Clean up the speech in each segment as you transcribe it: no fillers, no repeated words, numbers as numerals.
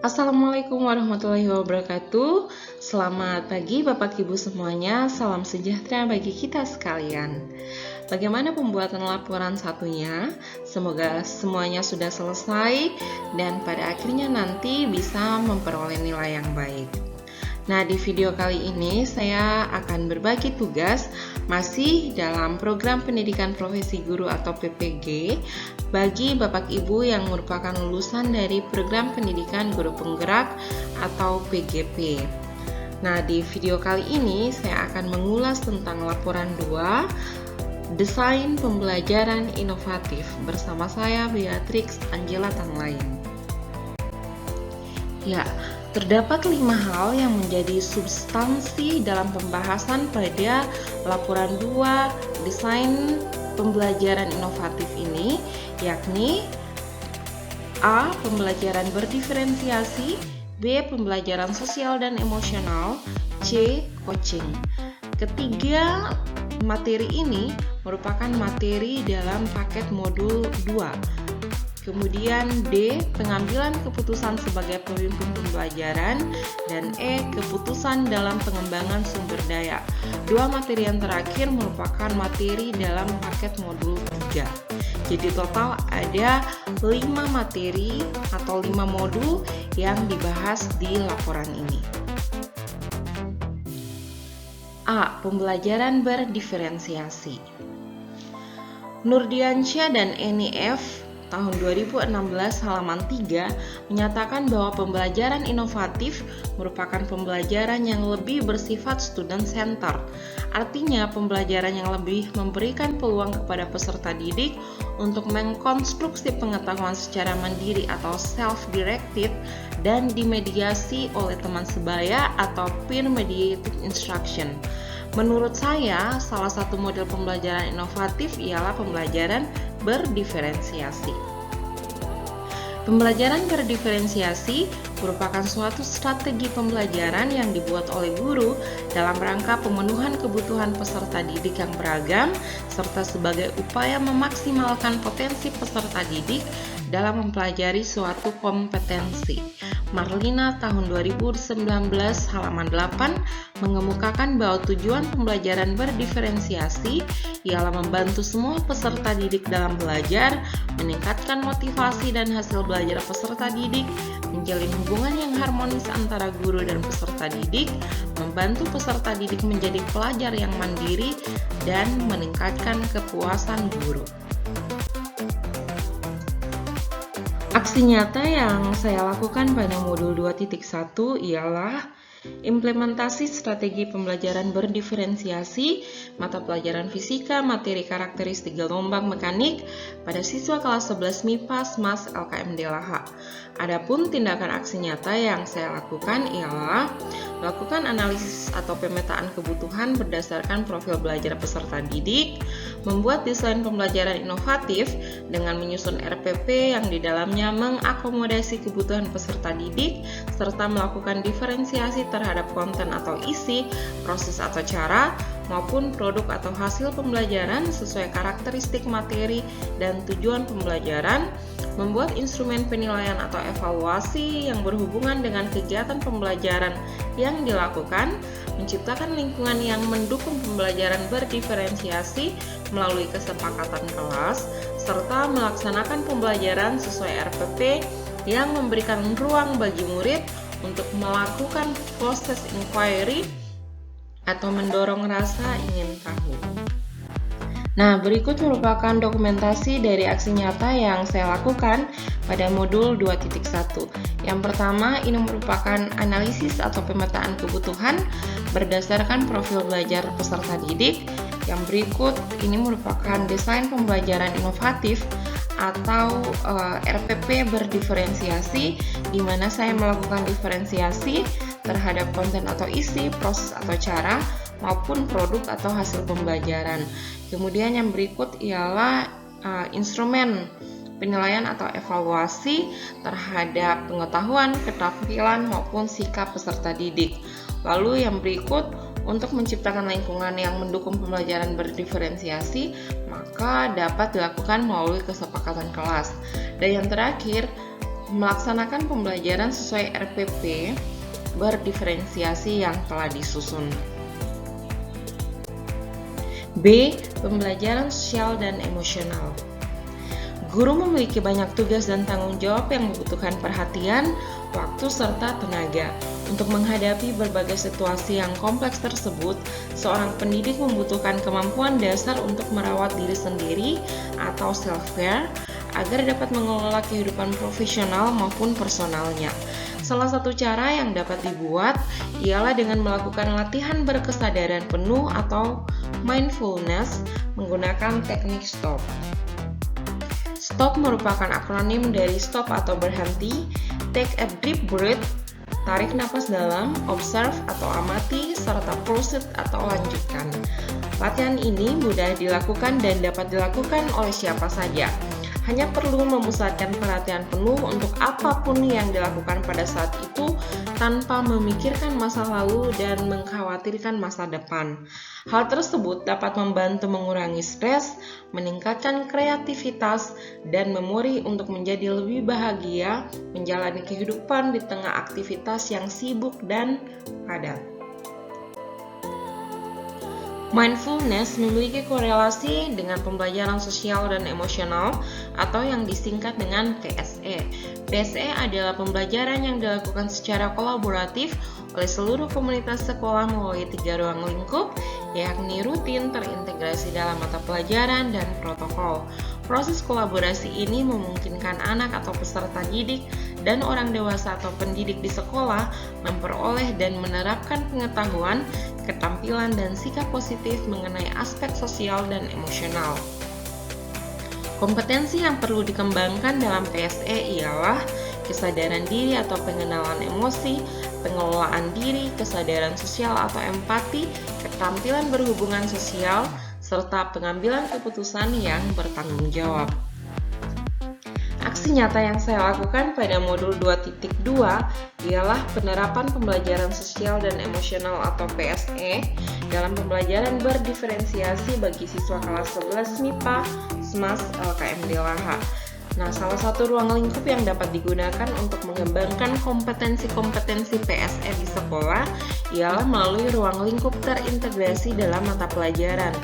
Assalamualaikum warahmatullahi wabarakatuh. Selamat pagi Bapak Ibu semuanya. Salam sejahtera bagi kita sekalian. Bagaimana pembuatan laporan satunya? Semoga semuanya sudah selesai dan pada akhirnya nanti bisa memperoleh nilai yang baik. Nah, di video kali ini saya akan berbagi tugas masih dalam program pendidikan profesi guru atau PPG bagi Bapak Ibu yang merupakan lulusan dari program pendidikan guru penggerak atau PGP. Nah, di video kali ini saya akan mengulas tentang laporan 2 Desain Pembelajaran Inovatif bersama saya Beatrix Angela Tanglain. Ya, terdapat 5 hal yang menjadi substansi dalam pembahasan pada laporan 2 Desain Pembelajaran Inovatif ini, yakni A. Pembelajaran berdiferensiasi, B. Pembelajaran sosial dan emosional, C. Coaching. Ketiga materi ini merupakan materi dalam paket modul 2. Kemudian D. Pengambilan keputusan sebagai pemimpin pembelajaran, dan E. Keputusan dalam pengembangan sumber daya. Dua materi yang terakhir merupakan materi dalam paket modul 3. Jadi total ada 5 materi atau 5 modul yang dibahas di laporan ini. A. Pembelajaran berdiferensiasi. Nurdiansyah dan Eni F. tahun 2016 halaman 3 menyatakan bahwa pembelajaran inovatif merupakan pembelajaran yang lebih bersifat student center. Artinya pembelajaran yang lebih memberikan peluang kepada peserta didik untuk mengkonstruksi pengetahuan secara mandiri atau self-directed dan dimediasi oleh teman sebaya atau peer-mediated instruction. Menurut saya, salah satu model pembelajaran inovatif ialah pembelajaran berdiferensiasi. Pembelajaran berdiferensiasi merupakan suatu strategi pembelajaran yang dibuat oleh guru dalam rangka pemenuhan kebutuhan peserta didik yang beragam serta sebagai upaya memaksimalkan potensi peserta didik dalam mempelajari suatu kompetensi. Marlina tahun 2019 halaman 8 mengemukakan bahwa tujuan pembelajaran berdiferensiasi ialah membantu semua peserta didik dalam belajar, meningkatkan motivasi dan hasil belajar peserta didik, menjalin hubungan yang harmonis antara guru dan peserta didik, membantu peserta didik menjadi pelajar yang mandiri, dan meningkatkan kepuasan guru. Aksi nyata yang saya lakukan pada modul 2.1 ialah implementasi strategi pembelajaran berdiferensiasi mata pelajaran fisika materi karakteristik gelombang mekanik pada siswa kelas 11 MIPA SMAS LKMD Laha. Adapun tindakan aksi nyata yang saya lakukan ialah melakukan analisis atau pemetaan kebutuhan berdasarkan profil belajar peserta didik, membuat desain pembelajaran inovatif dengan menyusun RPP yang di dalamnya mengakomodasi kebutuhan peserta didik, serta melakukan diferensiasi terhadap konten atau isi, proses atau cara, maupun produk atau hasil pembelajaran sesuai karakteristik materi dan tujuan pembelajaran, membuat instrumen penilaian atau evaluasi yang berhubungan dengan kegiatan pembelajaran yang dilakukan, menciptakan lingkungan yang mendukung pembelajaran berdiferensiasi melalui kesepakatan kelas, serta melaksanakan pembelajaran sesuai RPP yang memberikan ruang bagi murid untuk melakukan proses inquiry atau mendorong rasa ingin tahu. Nah, berikut merupakan dokumentasi dari aksi nyata yang saya lakukan pada modul 2.1. Yang pertama, ini merupakan analisis atau pemetaan kebutuhan berdasarkan profil belajar peserta didik. Yang berikut, ini merupakan desain pembelajaran inovatif atau RPP berdiferensiasi, di mana saya melakukan diferensiasi terhadap konten atau isi, proses atau cara, maupun produk atau hasil pembelajaran. Kemudian yang berikut ialah instrumen penilaian atau evaluasi terhadap pengetahuan, keterampilan, maupun sikap peserta didik. Lalu yang berikut, untuk menciptakan lingkungan yang mendukung pembelajaran berdiferensiasi, maka dapat dilakukan melalui kesepakatan kelas. Dan yang terakhir, Melaksanakan pembelajaran sesuai RPP berdiferensiasi yang telah disusun. B. Pembelajaran sosial dan emosional. Guru memiliki banyak tugas dan tanggung jawab yang membutuhkan perhatian, waktu, serta tenaga. Untuk menghadapi berbagai situasi yang kompleks tersebut, seorang pendidik membutuhkan kemampuan dasar untuk merawat diri sendiri atau self-care agar dapat mengelola kehidupan profesional maupun personalnya. Salah satu cara yang dapat dibuat ialah dengan melakukan latihan berkesadaran penuh atau mindfulness menggunakan teknik STOP. STOP merupakan akronim dari stop atau berhenti, take a deep breath, tarik napas dalam, observe atau amati, serta proceed atau lanjutkan. Latihan ini mudah dilakukan dan dapat dilakukan oleh siapa saja. Hanya perlu memusatkan perhatian penuh untuk apapun yang dilakukan pada saat itu tanpa memikirkan masa lalu dan mengkhawatirkan masa depan. Hal tersebut dapat membantu mengurangi stres, meningkatkan kreativitas, dan memori untuk menjadi lebih bahagia menjalani kehidupan di tengah aktivitas yang sibuk dan padat. Mindfulness memiliki korelasi dengan pembelajaran sosial dan emosional atau yang disingkat dengan PSE. PSE adalah pembelajaran yang dilakukan secara kolaboratif oleh seluruh komunitas sekolah melalui 3 ruang lingkup, yakni rutin, terintegrasi dalam mata pelajaran, dan protokol. Proses kolaborasi ini memungkinkan anak atau peserta didik dan orang dewasa atau pendidik di sekolah memperoleh dan menerapkan pengetahuan, keterampilan, dan sikap positif mengenai aspek sosial dan emosional. Kompetensi yang perlu dikembangkan dalam PSE ialah kesadaran diri atau pengenalan emosi, pengelolaan diri, kesadaran sosial atau empati, keterampilan berhubungan sosial, serta pengambilan keputusan yang bertanggung jawab. Aksi nyata yang saya lakukan pada modul 2.2 ialah penerapan pembelajaran sosial dan emosional atau PSE dalam pembelajaran berdiferensiasi bagi siswa kelas 11 MIPA SMAS LKM Delaha. Nah, salah satu ruang lingkup yang dapat digunakan untuk mengembangkan kompetensi-kompetensi PSE di sekolah ialah melalui ruang lingkup terintegrasi dalam mata pelajaran.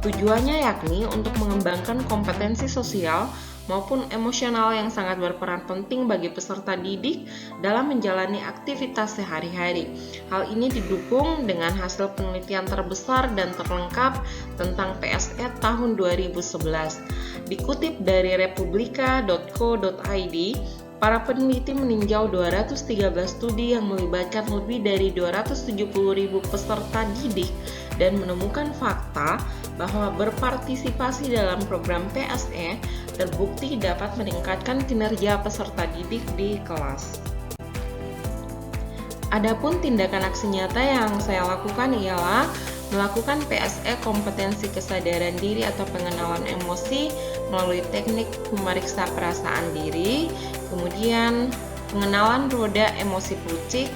Tujuannya yakni untuk mengembangkan kompetensi sosial maupun emosional yang sangat berperan penting bagi peserta didik dalam menjalani aktivitas sehari-hari. Hal ini didukung dengan hasil penelitian terbesar dan terlengkap tentang PSE tahun 2011. Dikutip dari republika.co.id, para peneliti meninjau 213 studi yang melibatkan lebih dari 270.000 peserta didik dan menemukan fakta bahwa berpartisipasi dalam program PSE terbukti dapat meningkatkan kinerja peserta didik di kelas. Adapun tindakan aksi nyata yang saya lakukan ialah melakukan PSE kompetensi kesadaran diri atau pengenalan emosi melalui teknik memeriksa perasaan diri, kemudian pengenalan roda emosi Prucik,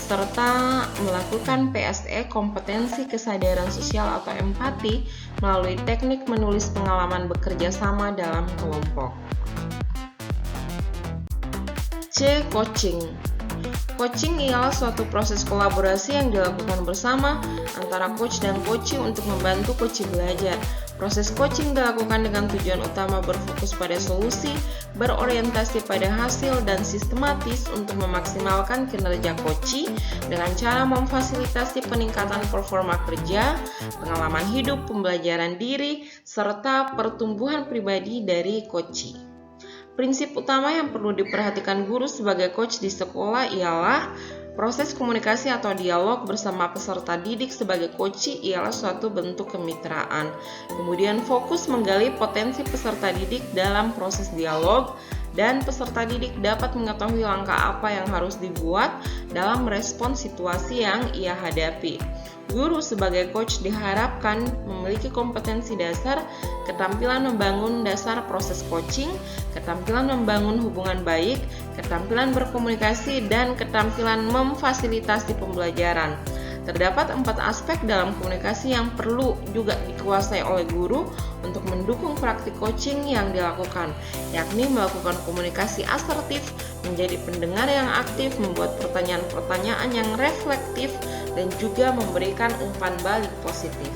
serta melakukan PSE kompetensi kesadaran sosial atau empati melalui teknik menulis pengalaman bekerja sama dalam kelompok. C. Coaching. Coaching ialah suatu proses kolaborasi yang dilakukan bersama antara coach dan coachee untuk membantu coachee belajar. Proses coaching dilakukan dengan tujuan utama berfokus pada solusi, berorientasi pada hasil, dan sistematis untuk memaksimalkan kinerja coachee dengan cara memfasilitasi peningkatan performa kerja, pengalaman hidup, pembelajaran diri, serta pertumbuhan pribadi dari coachee. Prinsip utama yang perlu diperhatikan guru sebagai coach di sekolah ialah proses komunikasi atau dialog bersama peserta didik sebagai coachee ialah suatu bentuk kemitraan. Kemudian fokus menggali potensi peserta didik dalam proses dialog dan peserta didik dapat mengetahui langkah apa yang harus dibuat dalam merespon situasi yang ia hadapi. Guru sebagai coach diharapkan memiliki kompetensi dasar, keterampilan membangun dasar proses coaching, keterampilan membangun hubungan baik, keterampilan berkomunikasi, dan keterampilan memfasilitasi pembelajaran. Terdapat 4 aspek dalam komunikasi yang perlu juga dikuasai oleh guru untuk mendukung praktik coaching yang dilakukan, yakni melakukan komunikasi asertif, menjadi pendengar yang aktif, membuat pertanyaan-pertanyaan yang reflektif, dan juga memberikan umpan balik positif.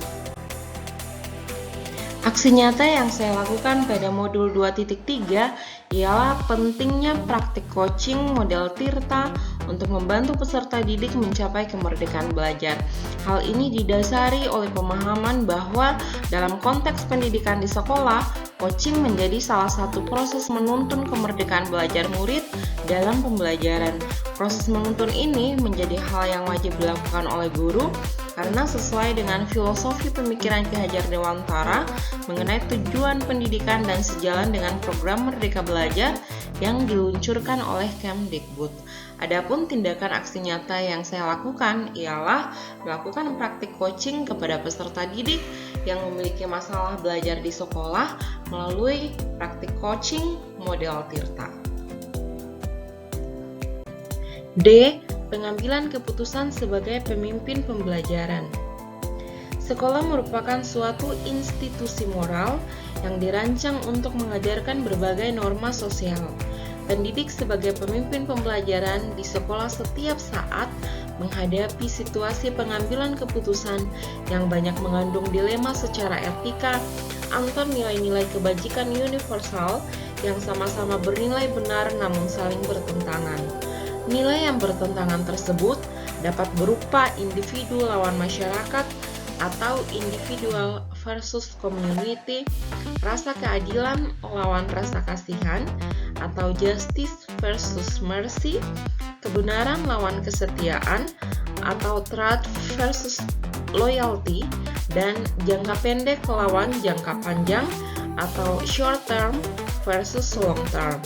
Aksi nyata yang saya lakukan pada modul 2.3 ialah pentingnya praktik coaching model Tirta untuk membantu peserta didik mencapai kemerdekaan belajar. Hal ini didasari oleh pemahaman bahwa dalam konteks pendidikan di sekolah, coaching menjadi salah satu proses menuntun kemerdekaan belajar murid dalam pembelajaran. Proses menuntun ini menjadi hal yang wajib dilakukan oleh guru karena sesuai dengan filosofi pemikiran Ki Hajar Dewantara mengenai tujuan pendidikan dan sejalan dengan program Merdeka Belajar yang diluncurkan oleh Kemdikbud. Adapun tindakan aksi nyata yang saya lakukan ialah melakukan praktik coaching kepada peserta didik yang memiliki masalah belajar di sekolah melalui praktik coaching model Tirta. D. Pengambilan keputusan sebagai pemimpin pembelajaran. Sekolah merupakan suatu institusi moral yang dirancang untuk mengajarkan berbagai norma sosial. Pendidik sebagai pemimpin pembelajaran di sekolah setiap saat menghadapi situasi pengambilan keputusan yang banyak mengandung dilema secara etika antar nilai-nilai kebajikan universal yang sama-sama bernilai benar namun saling bertentangan. Nilai yang bertentangan tersebut dapat berupa individu lawan masyarakat atau individual versus community, rasa keadilan lawan rasa kasihan atau justice versus mercy, kebenaran lawan kesetiaan atau truth versus loyalty, dan jangka pendek lawan jangka panjang atau short term versus long term.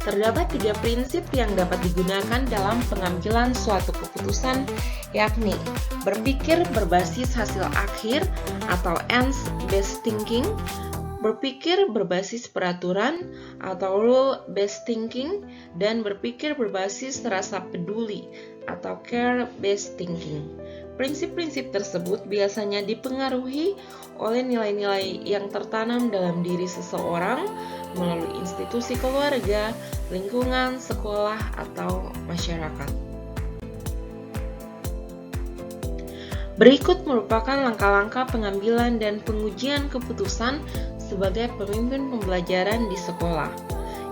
Terdapat 3 prinsip yang dapat digunakan dalam pengambilan suatu keputusan, yakni berpikir berbasis hasil akhir atau ends-based thinking, berpikir berbasis peraturan atau rule-based thinking, dan berpikir berbasis rasa peduli atau care-based thinking. Prinsip-prinsip tersebut biasanya dipengaruhi oleh nilai-nilai yang tertanam dalam diri seseorang melalui institusi keluarga, lingkungan, sekolah, atau masyarakat. Berikut merupakan langkah-langkah pengambilan dan pengujian keputusan sebagai pemimpin pembelajaran di sekolah.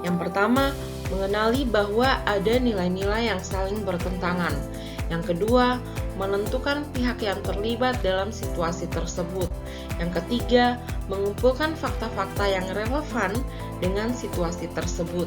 Yang pertama, mengenali bahwa ada nilai-nilai yang saling bertentangan. Yang kedua, menentukan pihak yang terlibat dalam situasi tersebut. Yang ketiga, mengumpulkan fakta-fakta yang relevan dengan situasi tersebut.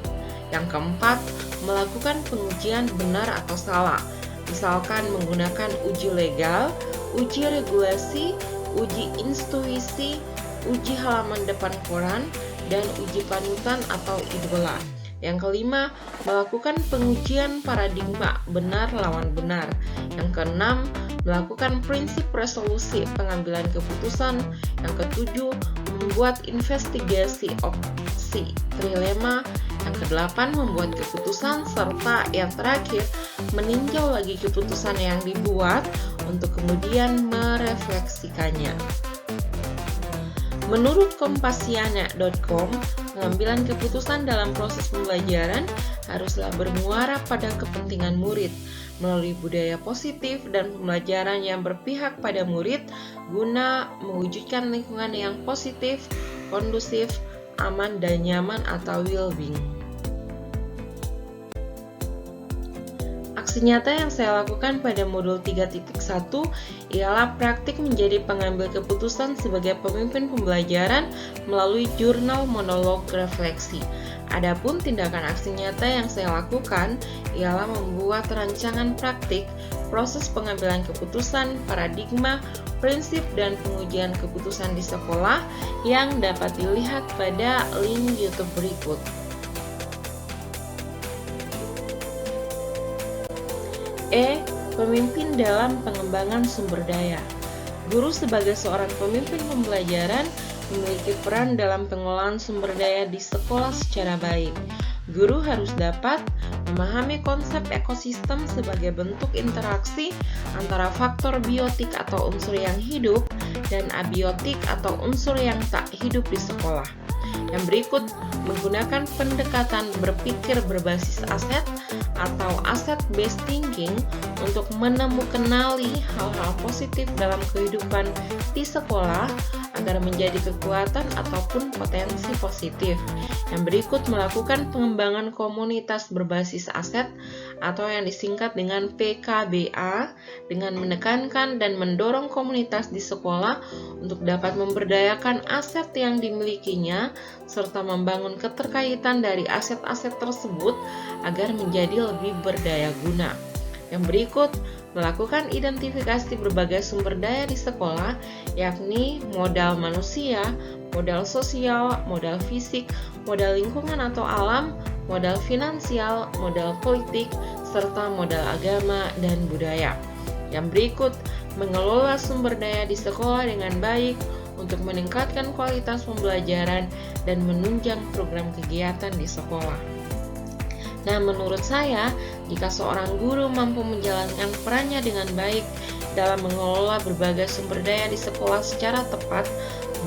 Yang keempat, melakukan pengujian benar atau salah, misalkan menggunakan uji legal, uji regulasi, uji intuisi, uji halaman depan koran, dan uji panutan atau idola. Yang kelima, melakukan pengujian paradigma benar lawan benar. Yang keenam, melakukan prinsip resolusi pengambilan keputusan. Yang ketujuh, membuat investigasi opsi trilema. Yang kedelapan, membuat keputusan. Serta yang terakhir, meninjau lagi keputusan yang dibuat untuk kemudian merefleksikannya. Menurut kompasiana.com, pengambilan keputusan dalam proses pembelajaran haruslah bermuara pada kepentingan murid melalui budaya positif dan pembelajaran yang berpihak pada murid guna mewujudkan lingkungan yang positif, kondusif, aman dan nyaman atau well-being. Aksi nyata yang saya lakukan pada modul 3.1 ialah praktik menjadi pengambil keputusan sebagai pemimpin pembelajaran melalui jurnal monolog refleksi. Adapun tindakan aksi nyata yang saya lakukan ialah membuat rancangan praktik, proses pengambilan keputusan, paradigma, prinsip, dan pengujian keputusan di sekolah yang dapat dilihat pada link YouTube berikut. Pemimpin dalam pengembangan sumber daya. Guru sebagai seorang pemimpin pembelajaran memiliki peran dalam pengolahan sumber daya di sekolah secara baik. Guru harus dapat memahami konsep ekosistem sebagai bentuk interaksi antara faktor biotik atau unsur yang hidup dan abiotik atau unsur yang tak hidup di sekolah. Yang berikut menggunakan pendekatan berpikir berbasis aset atau asset-based thinking untuk menemukanali hal-hal positif dalam kehidupan di sekolah agar menjadi kekuatan ataupun potensi positif. Yang berikut melakukan pengembangan komunitas berbasis aset atau yang disingkat dengan PKBA dengan menekankan dan mendorong komunitas di sekolah untuk dapat memberdayakan aset yang dimilikinya serta membangun keterkaitan dari aset-aset tersebut agar menjadi lebih berdaya guna. Yang berikut melakukan identifikasi berbagai sumber daya di sekolah, yakni modal manusia, modal sosial, modal fisik, modal lingkungan atau alam, modal finansial, modal politik, serta modal agama dan budaya. Yang berikut mengelola sumber daya di sekolah dengan baik untuk meningkatkan kualitas pembelajaran dan menunjang program kegiatan di sekolah. Nah, menurut saya, jika seorang guru mampu menjalankan perannya dengan baik dalam mengelola berbagai sumber daya di sekolah secara tepat,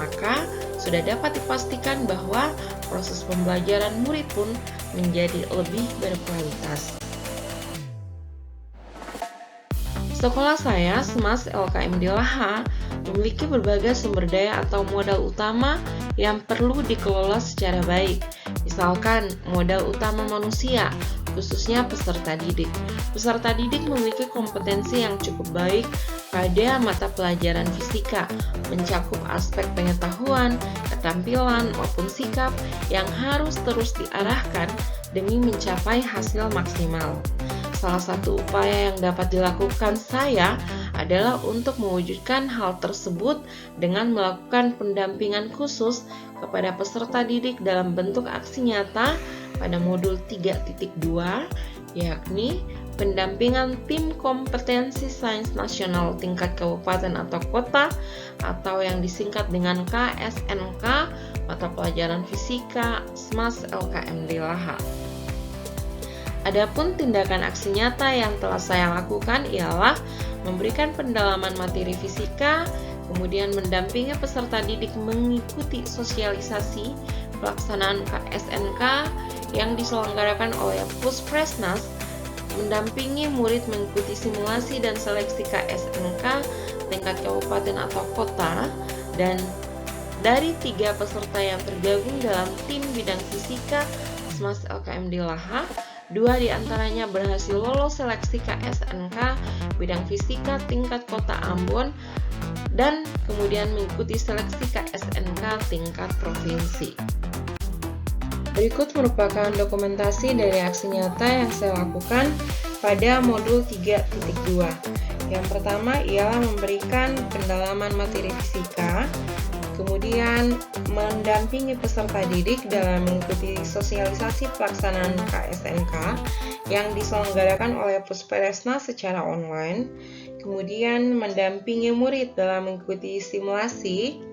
maka sudah dapat dipastikan bahwa proses pembelajaran murid pun menjadi lebih berkualitas. Sekolah saya, SMAS LKM Dilaha, memiliki berbagai sumber daya atau modal utama yang perlu dikelola secara baik. Misalkan, modal utama manusia, khususnya peserta didik. Peserta didik memiliki kompetensi yang cukup baik pada mata pelajaran fisika, mencakup aspek pengetahuan, ketampilan, maupun sikap yang harus terus diarahkan demi mencapai hasil maksimal. Salah satu upaya yang dapat dilakukan saya adalah untuk mewujudkan hal tersebut dengan melakukan pendampingan khusus kepada peserta didik dalam bentuk aksi nyata pada modul 3.2, yakni pendampingan tim kompetensi sains nasional tingkat kabupaten atau kota atau yang disingkat dengan KSNK, mata pelajaran fisika SMAS LKM Dilaha. Adapun tindakan aksi nyata yang telah saya lakukan ialah memberikan pendalaman materi fisika, kemudian mendampingi peserta didik mengikuti sosialisasi pelaksanaan KSNK yang diselenggarakan oleh Puspresnas, mendampingi murid mengikuti simulasi dan seleksi KSNK tingkat kabupaten atau kota, dan dari 3 peserta yang tergabung dalam tim bidang fisika SMAS LKM Dilaha, 2 diantaranya berhasil lolos seleksi KSNK bidang fisika tingkat kota Ambon dan kemudian mengikuti seleksi KSNK tingkat provinsi. Berikut merupakan dokumentasi dari aksi nyata yang saya lakukan pada modul 3.2. Yang pertama ialah memberikan pendalaman materi fisika, kemudian mendampingi peserta didik dalam mengikuti sosialisasi pelaksanaan KSNK yang diselenggarakan oleh Puspresnas secara online, kemudian mendampingi murid dalam mengikuti simulasi,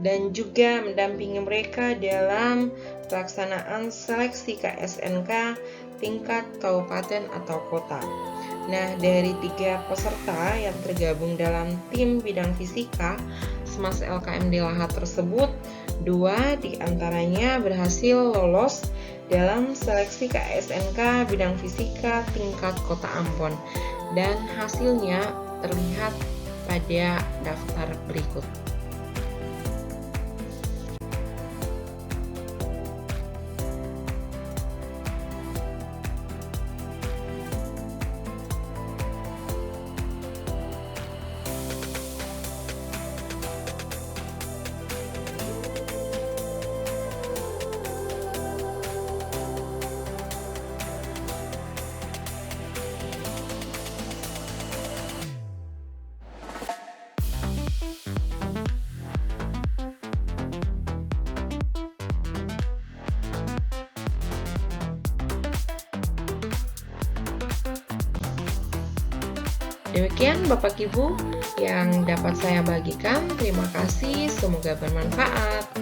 dan juga mendampingi mereka dalam pelaksanaan seleksi KSNK tingkat kabupaten atau kota. Nah, dari 3 peserta yang tergabung dalam tim bidang fisika SMAS LKM Dilaha tersebut, 2 diantaranya berhasil lolos dalam seleksi KSNK bidang fisika tingkat kota Ambon, dan hasilnya terlihat pada daftar berikut. Demikian Bapak Ibu yang dapat saya bagikan. Terima kasih, semoga bermanfaat.